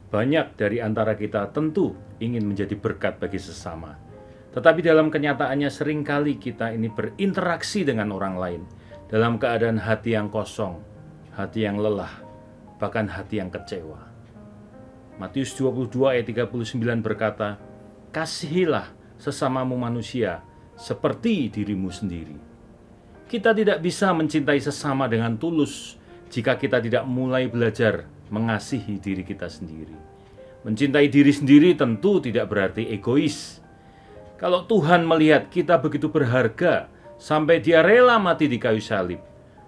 Banyak dari antara kita tentu ingin menjadi berkat bagi sesama. Tetapi dalam kenyataannya seringkali kita ini berinteraksi dengan orang lain dalam keadaan hati yang kosong, hati yang lelah, bahkan hati yang kecewa. Matius 22 ayat 39 berkata, "Kasihilah sesamamu manusia seperti dirimu sendiri." Kita tidak bisa mencintai sesama dengan tulus jika kita tidak mulai belajar mengasihi diri kita sendiri. Mencintai diri sendiri tentu tidak berarti egois. Kalau Tuhan melihat kita begitu berharga sampai Dia rela mati di kayu salib,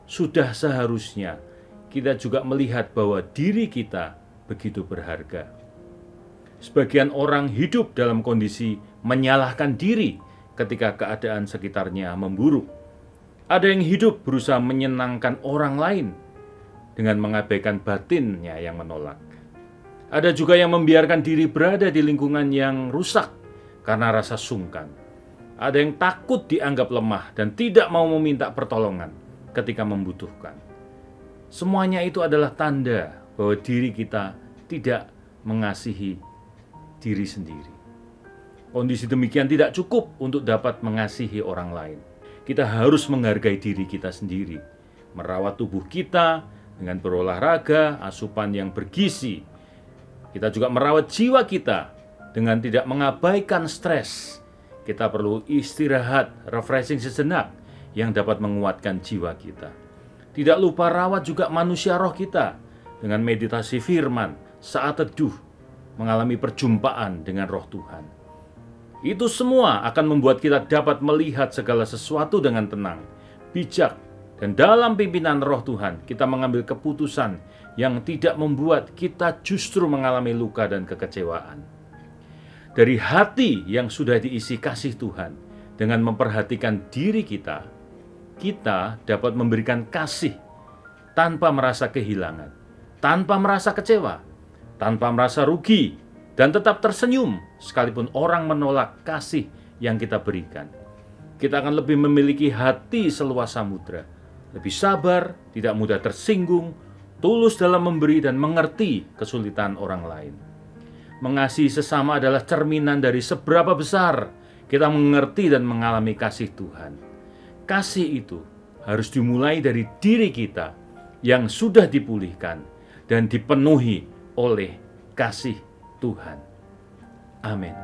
sudah seharusnya kita juga melihat bahwa diri kita begitu berharga. Sebagian orang hidup dalam kondisi menyalahkan diri ketika keadaan sekitarnya memburuk. Ada yang hidup berusaha menyenangkan orang lain dengan mengabaikan batinnya yang menolak. Ada juga yang membiarkan diri berada di lingkungan yang rusak karena rasa sungkan. Ada yang takut dianggap lemah dan tidak mau meminta pertolongan ketika membutuhkan. Semuanya itu adalah tanda bahwa diri kita tidak mengasihi diri sendiri. Kondisi demikian tidak cukup untuk dapat mengasihi orang lain. Kita harus menghargai diri kita sendiri, merawat tubuh kita dengan berolahraga, asupan yang bergizi. Kita juga merawat jiwa kita dengan tidak mengabaikan stres. Kita perlu istirahat, refreshing sejenak yang dapat menguatkan jiwa kita. Tidak lupa rawat juga manusia roh kita dengan meditasi firman, saat teduh, mengalami perjumpaan dengan roh Tuhan. Itu semua akan membuat kita dapat melihat segala sesuatu dengan tenang, bijak, dan dalam pimpinan roh Tuhan kita mengambil keputusan yang tidak membuat kita justru mengalami luka dan kekecewaan. Dari hati yang sudah diisi kasih Tuhan, dengan memperhatikan diri kita, kita dapat memberikan kasih tanpa merasa kehilangan, tanpa merasa kecewa, tanpa merasa rugi, dan tetap tersenyum sekalipun orang menolak kasih yang kita berikan. Kita akan lebih memiliki hati seluas samudra, lebih sabar, tidak mudah tersinggung, tulus dalam memberi dan mengerti kesulitan orang lain. Mengasihi sesama adalah cerminan dari seberapa besar kita mengerti dan mengalami kasih Tuhan. Kasih itu harus dimulai dari diri kita yang sudah dipulihkan dan dipenuhi oleh kasih Tuhan. Amin.